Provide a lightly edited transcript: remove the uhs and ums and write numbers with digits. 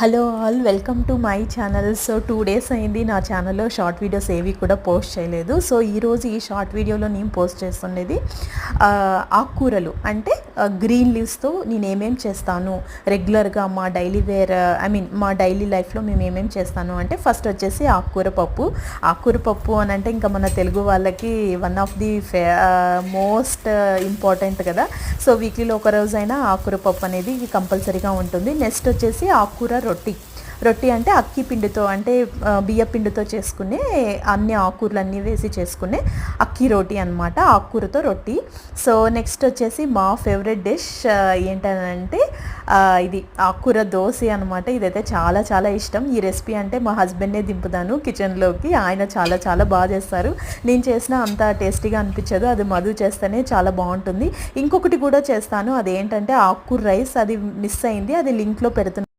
Hello all, welcome to my channel. So 2 days అయింది నా ఛానల్లో షార్ట్ వీడియోస్ ఏవి కూడా పోస్ట్ చేయలేదు. సో ఈరోజు ఈ షార్ట్ వీడియోలో నేను పోస్ట్ చేస్తుండేది ఆకుకూరలు అంటే గ్రీన్ లీవ్స్తో నేను ఏమేమి చేస్తాను రెగ్యులర్గా మా డైలీ వేర్ మా డైలీ లైఫ్లో మేము ఏమేమి చేస్తాను అంటే ఫస్ట్ వచ్చేసి ఆకుకూర పప్పు అని అంటే ఇంకా మన తెలుగు వాళ్ళకి one of the most important కదా. సో వీక్లీలో ఒక రోజైనా ఆకుకూర పప్పు అనేది కంపల్సరీగా ఉంటుంది. నెక్స్ట్ వచ్చేసి ఆకుకూర రొట్టి అంటే అక్కి పిండితో అంటే బియ్య పిండితో చేసుకునే అన్ని ఆకుకూరలన్నీ వేసి చేసుకునే అక్కి రోటీ అనమాట, ఆకుకూరతో రొట్టి. సో నెక్స్ట్ వచ్చేసి మా ఫేవరెట్ డిష్ ఏంటంటే ఇది ఆకుకూర దోశ అనమాట. ఇదైతే చాలా చాలా ఇష్టం. ఈ రెసిపీ అంటే మా హస్బెండ్నే దింపుతాను కిచెన్లోకి. ఆయన చాలా చాలా బాగా చేస్తారు. నేను చేసిన అంత టేస్టీగా అనిపించదు, అది మధు చేస్తేనే చాలా బాగుంటుంది. ఇంకొకటి కూడా చేస్తాను, అదేంటంటే ఆకుకూర రైస్. అది మిస్ అయింది, అది లింక్లో పెడుతున్నాను.